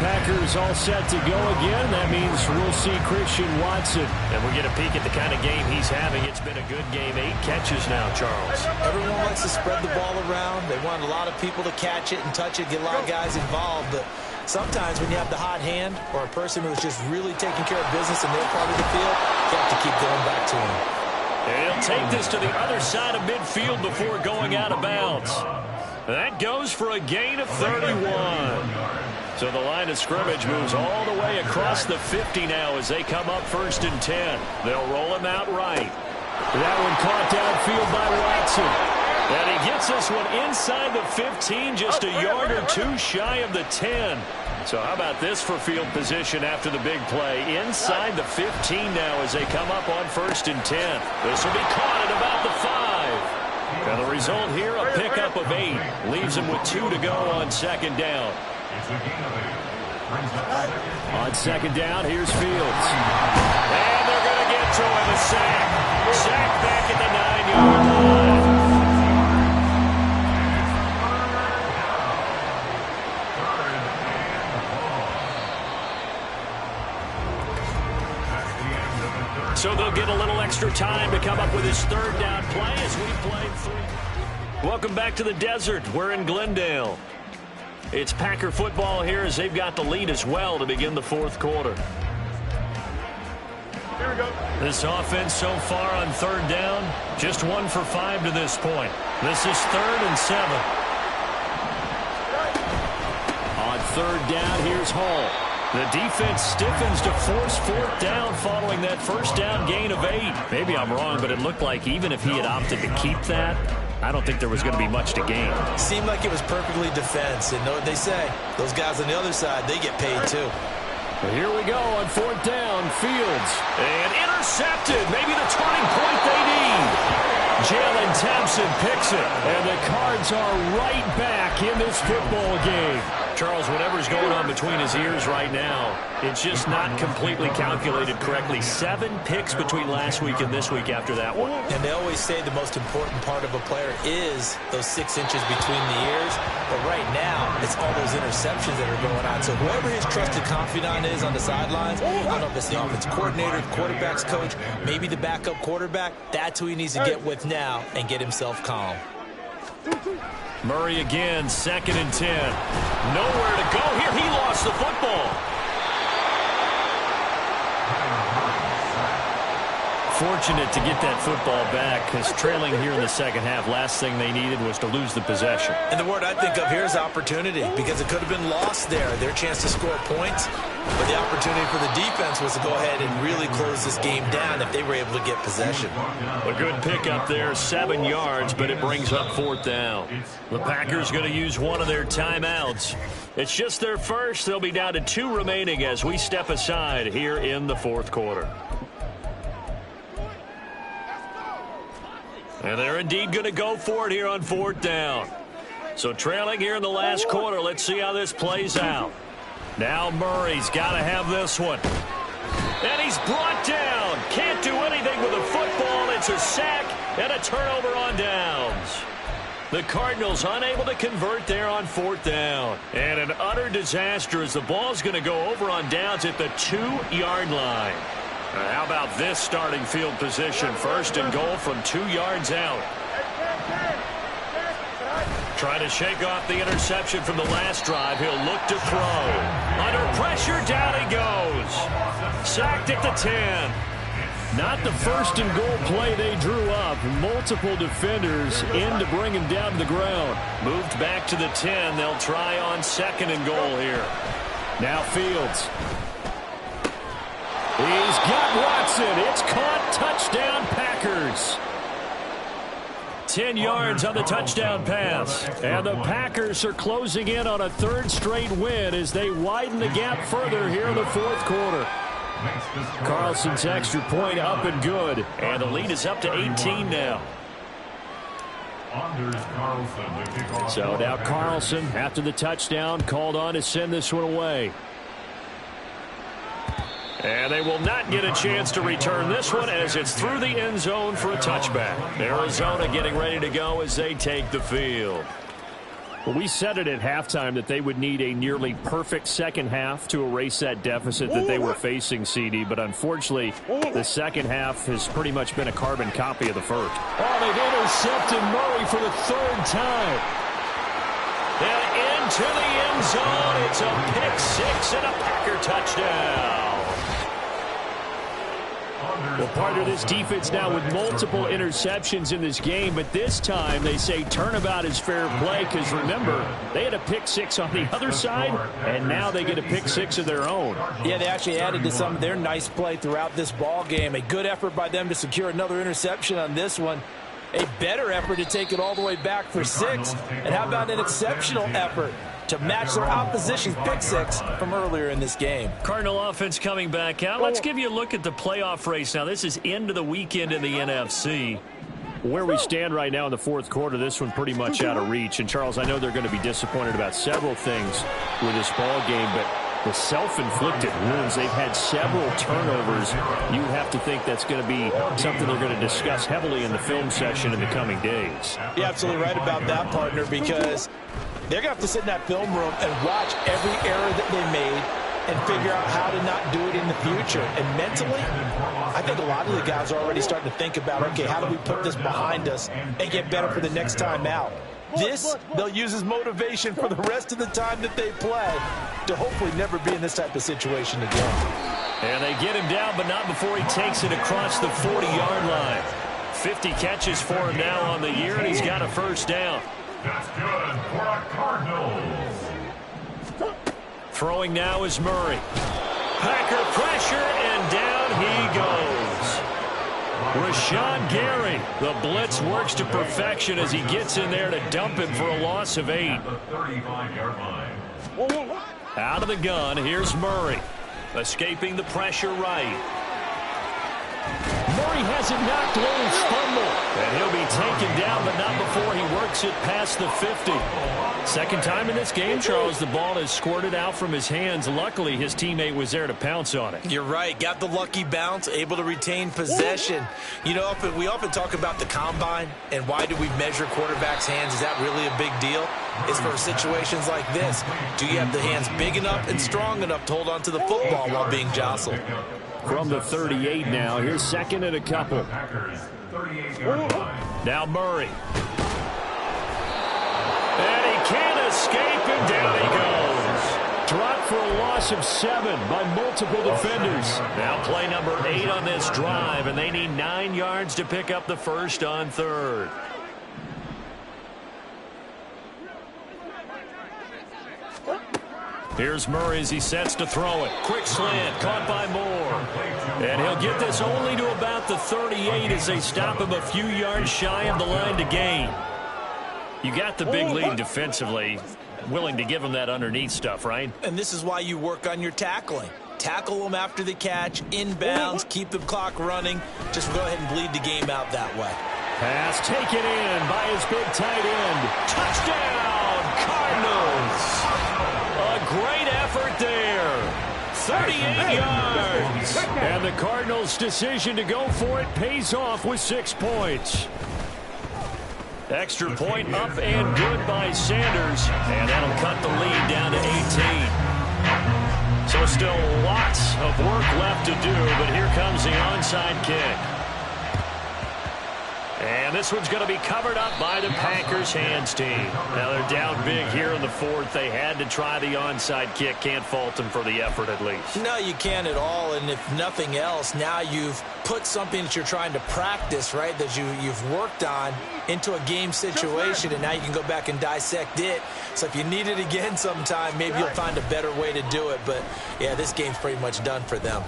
Speaker 4: Packers all set to go again. That means we'll see Christian Watson. And we get a peek at the kind of game he's having. It's been a good game. 8 catches now, Charles.
Speaker 3: Everyone likes to spread the ball around. They want a lot of people to catch it and touch it, get a lot of guys involved. But sometimes when you have the hot hand or a person who's just really taking care of business in their part of the field, you have to keep going back to him.
Speaker 4: And he'll take this to the other side of midfield before going out of bounds. That goes for a gain of 31. So the line of scrimmage moves all the way across the 50 now as they come up 1st and 10. They'll roll him out right. That one caught downfield by Watson. And he gets this one inside the 15, just a yard or 2 shy of the 10. So how about this for field position after the big play? Inside the 15 now as they come up on 1st and 10. This will be caught at about the 5. And the result here, a pickup of 8. Leaves him with 2 to go on 2nd down. On 2nd down, here's Fields. And they're going to get to him, a sack. Sack back at the 9-yard line. So they'll get a little extra time to come up with his 3rd down play as we play 3. Welcome back to the desert. We're in Glendale. It's Packer football here as they've got the lead as well to begin the 4th quarter.
Speaker 6: Here we go.
Speaker 4: This offense so far on 3rd down, just 1 for 5 to this point. This is 3rd and 7. On 3rd down, here's Hall. The defense stiffens to force fourth down following that first down gain of 8. Maybe I'm wrong, but it looked like even if he had opted to keep that, I don't think there was going to be much to gain.
Speaker 2: Seemed like it was perfectly defense. And know what they say, those guys on the other side, they get paid too.
Speaker 4: Well, here we go on fourth down. Fields. And intercepted. Maybe the turning point they need. Jalen Thompson picks it. And the Cards are right back in this football game. Charles, whatever's going on between his ears right now, it's just not completely calculated correctly. 7 picks between last week and this week after that one.
Speaker 2: And they always say the most important part of a player is those 6 inches between the ears. But right now, it's all those interceptions that are going on. So whoever his trusted confidant is on the sidelines, I don't know if it's the offense coordinator, the quarterback's coach, maybe the backup quarterback, that's who he needs to get with now and get himself calm.
Speaker 4: Murray again, 2nd and 10. Nowhere to go here. He lost the football. Fortunate to get that football back, because trailing here in the second half, last thing they needed was to lose the possession.
Speaker 2: And the word I think of here is opportunity, because it could have been lost there, their chance to score points. But the opportunity for the defense was to go ahead and really close this game down if they were able to get possession.
Speaker 4: A good pickup there, 7 yards, but it brings up fourth down. The Packers going to use one of their timeouts. It's just their first. They'll be down to 2 remaining as we step aside here in the fourth quarter. And they're indeed going to go for it here on fourth down. So trailing here in the last quarter, let's see how this plays out. Now Murray's got to have this one. And he's brought down. Can't do anything with the football. It's a sack and a turnover on downs. The Cardinals unable to convert there on fourth down. And an utter disaster as the ball's going to go over on downs at the 2-yard line. How about this starting field position? 1st and goal from 2 yards out. Trying to shake off the interception from the last drive. He'll look to throw. Under pressure, down he goes. Sacked at the 10. Not the 1st and goal play they drew up. Multiple defenders in to bring him down to the ground. Moved back to the 10. They'll try on 2nd and goal here. Now Fields. He's got Watson. It's caught. Touchdown, Packers. 10 yards on the touchdown pass. And the Packers are closing in on a 3rd straight win as they widen the gap further here in the fourth quarter. Carlson's extra point up and good. And the lead is up to 18 now. So now Carlson, after the touchdown, called on to send this one away. And they will not get a chance to return this one as it's through the end zone for a touchback. Arizona getting ready to go as they take the field. Well, we said it at halftime that they would need a nearly perfect second half to erase that deficit that they were facing, CD. But unfortunately, the second half has pretty much been a carbon copy of the first.
Speaker 1: Oh, they've intercepted Murray for the 3rd time.
Speaker 4: And into the end zone. It's a pick 6 and a Packer touchdown.
Speaker 1: Well, part of this defense now with multiple interceptions in this game, but this time they say turnabout is fair play because, remember, they had a pick 6 on the other side, and now they get a pick 6 of their own.
Speaker 3: Yeah, they actually added to some of their nice play throughout this ball game. A good effort by them to secure another interception on this one. A better effort to take it all the way back for 6. And how about an exceptional effort to match their opposition's pick 6 from earlier in this game.
Speaker 4: Cardinal offense coming back out. Let's give you a look at the playoff race. Now, this is into the weekend in the NFC.
Speaker 1: Where we stand right now in the fourth quarter, this one pretty much out of reach. And, Charles, I know they're going to be disappointed about several things with this ball game, but the self-inflicted wounds, they've had several turnovers. You have to think that's going to be something they're going to discuss heavily in the film session in the coming days.
Speaker 3: You're absolutely right about that, partner, because they're going to have to sit in that film room and watch every error that they made and figure out how to not do it in the future. And mentally, I think a lot of the guys are already starting to think about, okay, how do we put this behind us and get better for the next time out? This, they'll use as motivation for the rest of the time that they play to hopefully never be in this type of situation again.
Speaker 4: And they get him down, but not before he takes it across the 40-yard line. 50 catches for him now on the year, and he's got a first down.
Speaker 5: That's good for the Cardinals.
Speaker 4: Throwing now is Murray. Packer pressure, and down he goes. Rashawn Gary. The blitz works to perfection as he gets in there to dump him for a loss of 8. Out of the gun, here's Murray. Escaping the pressure right. Murray has it knocked loose, fumble. And he'll be taken down, but not before he works it past the 50. Second time in this game, Charles, the ball has squirted out from his hands. Luckily, his teammate was there to pounce on it. You're right. Got the lucky bounce, able to retain possession. You know, we often talk about the combine and why do we measure quarterbacks' hands. Is that really a big deal? It's for situations like this. Do you have the hands big enough and strong enough to hold on to the football while being jostled? From the 38 now. Here's second and a couple. Now Murray. And he can't escape, and down he goes. Dropped for a loss of 7 by multiple defenders. Now play number 8 on this drive, and they need 9 yards to pick up the first on third. Here's Murray as he sets to throw it. Quick slant, caught by Moore. And he'll get this only to about the 38 as they stop him a few yards shy of the line to gain. You got the big lead defensively. Willing to give him that underneath stuff, right? And this is why you work on your tackling. Tackle them after the catch, inbounds, keep the clock running. Just go ahead and bleed the game out that way. Pass taken in by his big tight end. Touchdown, Cardinals. A great effort there. 38 yards. And the Cardinals' decision to go for it pays off with 6 points. Extra point up and good by Sanders. And that'll cut the lead down to 18. So still lots of work left to do, but here comes the onside kick. And this one's going to be covered up by the Packers hands team. Now they're down big here in the fourth. They had to try the onside kick. Can't fault them for the effort at least. No, you can't at all. And if nothing else, now you've put something that you're trying to practice, right, that you've worked on into a game situation, and now you can go back and dissect it. So if you need it again sometime, maybe you'll find a better way to do it. But, yeah, this game's pretty much done for them.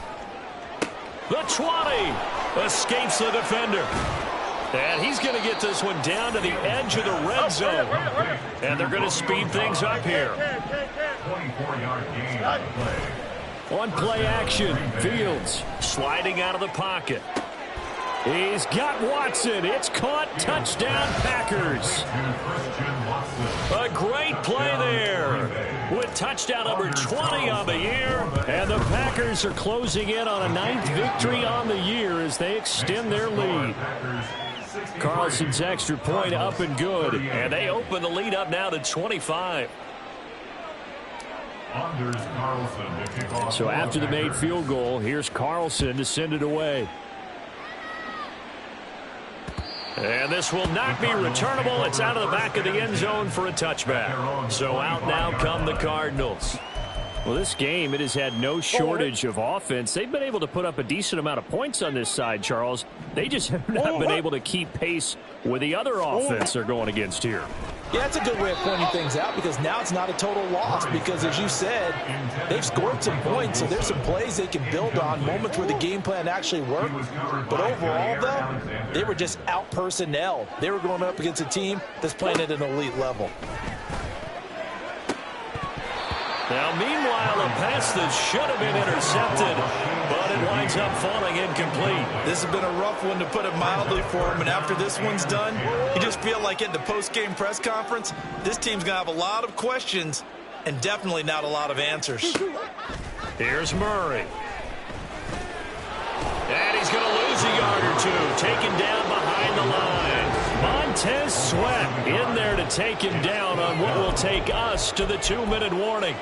Speaker 4: The 20 escapes the defender. And he's going to get this one down to the edge of the red zone. And they're going to speed things up here.
Speaker 5: 24-yard gain on the play.
Speaker 4: On play action, Fields sliding out of the pocket. He's got Watson. It's caught. Touchdown, Packers. A great play there with touchdown number 20 on the year. And the Packers are closing in on a 9th victory on the year as they extend their lead. Carlson's extra point up and good. And they open the lead up now to 25. So after the made field goal, here's Carlson to send it away. And this will not be returnable. It's out of the back of the end zone for a touchback. So out now come the Cardinals. Well, this game, it has had no shortage of offense. They've been able to put up a decent amount of points on this side, Charles. They just have not been able to keep pace with the other offense they're going against here.
Speaker 2: Yeah, that's a good way of pointing things out because now it's not a total loss because, as you said, they've scored some points, so there's some plays they can build on, moments where the game plan actually worked. But overall, though, they were just out-personnel. They were going up against a team that's playing at an elite level.
Speaker 4: Now, meanwhile, a pass that should have been intercepted, but it winds up falling incomplete.
Speaker 3: This has been a rough one, to put it mildly, for him, and after this one's done, you just feel like in the post-game press conference, this team's going to have a lot of questions and definitely not a lot of answers.
Speaker 4: Here's Murray. And he's going to lose a yard or two, taken down behind the line. Montez Sweat in there to take him down on what will take us to the 2-minute warning.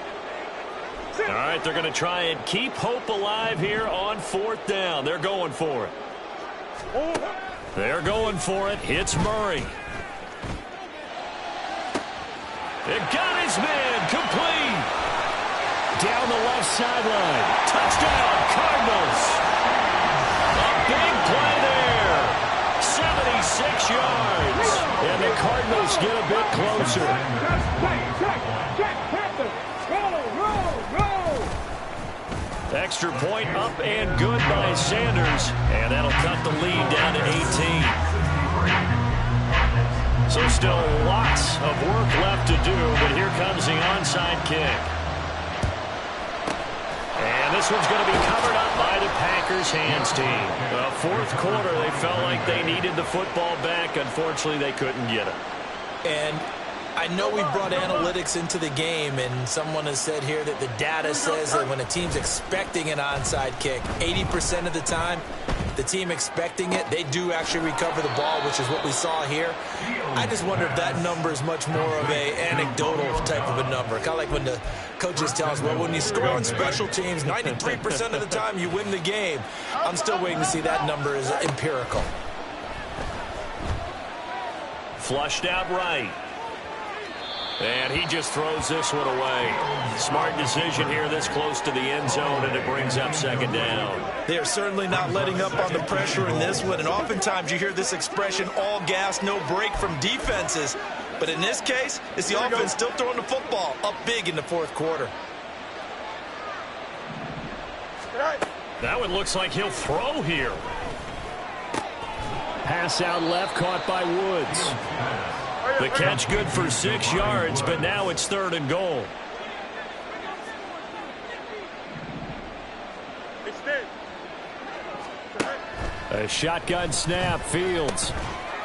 Speaker 4: All right, they're going to try and keep hope alive here on 4th down. They're going for it. They're going for it. Hits Murray. It got his man complete. Down the left sideline. Touchdown, Cardinals. A big play there. 76 yards. And the Cardinals get a bit closer. Extra point up and good by Sanders. And that'll cut the lead down to 18. So still lots of work left to do, but here comes the onside kick. And this one's going to be covered up by the Packers hands team. The fourth quarter, they felt like they needed the football back. Unfortunately, they couldn't get it.
Speaker 2: And I know we brought analytics into the game, and someone has said here that the data says that when a team's expecting an onside kick, 80% of the time, the team expecting it, they do actually recover the ball, which is what we saw here. I just wonder if that number is much more of a anecdotal type of a number. Kind of like when the coaches tell us, well, when you score on special teams, 93% of the time you win the game. I'm still waiting to see that number is empirical.
Speaker 4: Flushed out right. And he just throws this one away. Smart decision here this close to the end zone, and it brings up second down.
Speaker 3: They are certainly not letting up on the pressure in this one, and oftentimes you hear this expression, all gas, no break from defenses. But in this case, it's the offense still throwing the football up big in the fourth quarter.
Speaker 4: That one looks like he'll throw here.
Speaker 1: Pass out left, caught by Woods.
Speaker 4: The catch good for 6 yards, but now it's 3rd and goal.
Speaker 1: A shotgun snap, Fields.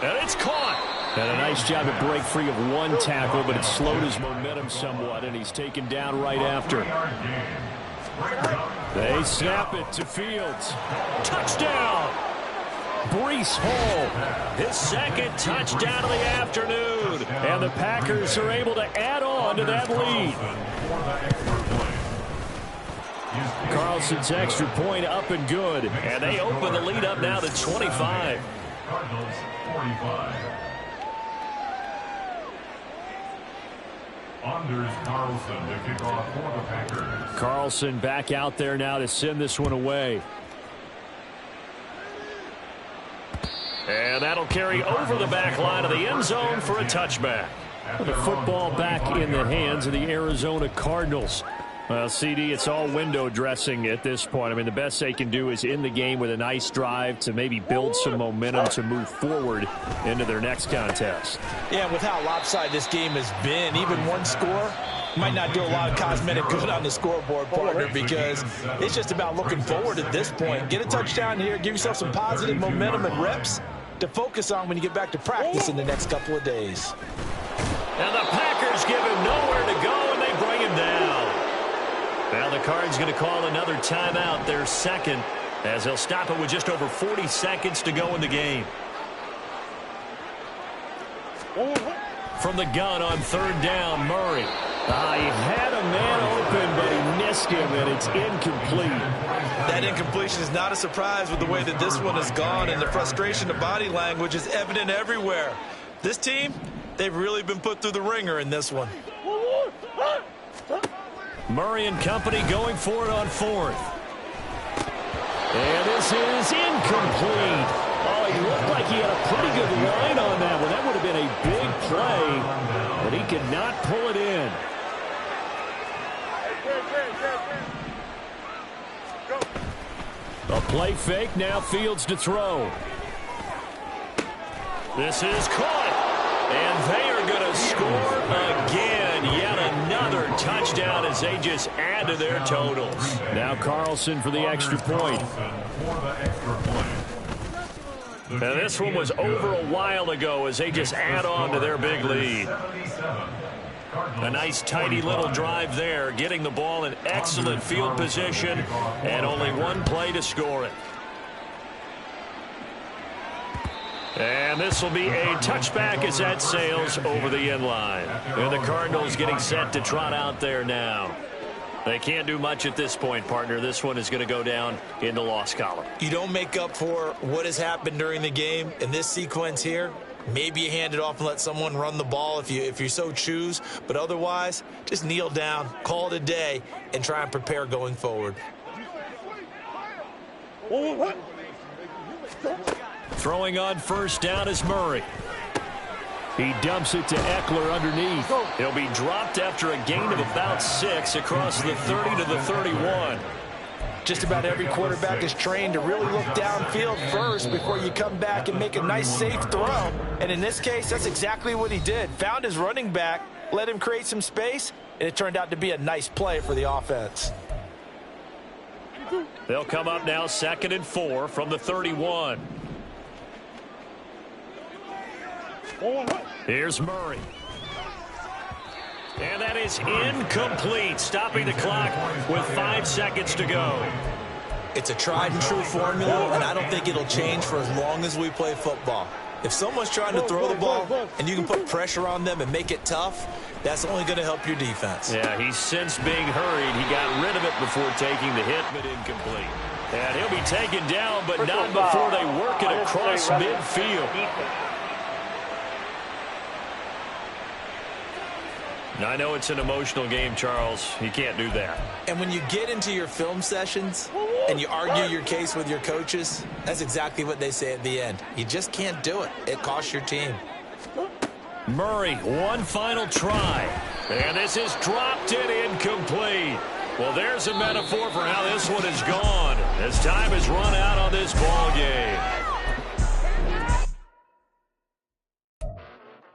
Speaker 4: And it's caught.
Speaker 1: And a nice job to break free of one tackle, but it slowed his momentum somewhat, and he's taken down right after. They snap it to Fields.
Speaker 4: Touchdown.
Speaker 1: Breece Hall,
Speaker 4: His second touchdown of the afternoon.
Speaker 1: and the Packers are able to add on to that lead. Carlson's extra point up and good.
Speaker 4: And they open the lead up now to 25.
Speaker 5: Cardinals 45. Anders Carlson to kick off for the Packers.
Speaker 1: Carlson back out there now to send this one away.
Speaker 4: And that'll carry over the back line of the end zone for a touchback.
Speaker 1: The football back in the hands of the Arizona Cardinals. Well, CD, it's all window dressing at this point. I mean, the best they can do is in the game with a nice drive to maybe build some momentum to move forward into their next contest.
Speaker 2: Yeah, with how lopsided this game has been, even one score might not do a lot of cosmetic good on the scoreboard, partner, because it's just about looking forward at this point. Get a touchdown here, give yourself some positive momentum and reps to focus on when you get back to practice in the next couple of days.
Speaker 4: And the Packers give him nowhere to go, and they bring him down. Now the Cards going to call another timeout, their second, as they'll stop it with just over 40 seconds to go in the game. From the gun on 3rd down, Murray.
Speaker 1: He had a man open, but he missed him, and it's incomplete.
Speaker 3: That incompletion is not a surprise with the way that this one has gone, and the frustration of body language is evident everywhere. This team, they've really been put through the ringer in this one.
Speaker 4: Murray and company going for it on 4th.
Speaker 1: And this is incomplete. Oh, he looked like he had a pretty good line on that one. That would have been a big play, but he could not pull it in. A play fake, now Fields to throw.
Speaker 4: This is caught. And they are going to score again. Yet another touchdown as they just add to their totals.
Speaker 1: Now Carlson for the extra point.
Speaker 4: And this one was over a while ago as they just add on to their big lead. A nice tidy little drive there, getting the ball in excellent field position, and only one play to score it. And this will be a touchback as that sails over the end line. And the Cardinals getting set to trot out there now. They can't do much at this point, partner. This one is going to go down in the loss column.
Speaker 2: You don't make up for what has happened during the game in this sequence here. Maybe you hand it off and let someone run the ball if you so choose. But otherwise, just kneel down, call it a day, and try and prepare going forward.
Speaker 4: Throwing on 1st down is Murray.
Speaker 1: He dumps it to Eckler underneath.
Speaker 4: He'll be dropped after a gain of about 6 across the 30 to the 31.
Speaker 3: Just about every quarterback is trained to really look downfield first before you come back and make a nice, safe throw. And in this case, that's exactly what he did. Found his running back, let him create some space, and it turned out to be a nice play for the offense.
Speaker 4: They'll come up now 2nd and 4 from the 31. Here's Murray. And that is incomplete, stopping the clock with 5 seconds to go.
Speaker 2: It's a tried and true formula, and I don't think it'll change for as long as we play football. If someone's trying to throw the ball and you can put pressure on them and make it tough, that's only going to help your defense.
Speaker 4: Yeah, he's since being hurried. He got rid of it before taking the hit, but incomplete. And he'll be taken down, but not before they work it across midfield. I know it's an emotional game, Charles. You can't do that.
Speaker 2: And when you get into your film sessions and you argue your case with your coaches, that's exactly what they say at the end. You just can't do it. It costs your team.
Speaker 4: Murray, one final try. And this is dropped it incomplete. Well, there's a metaphor for how this one is gone as time has run out on this ball game.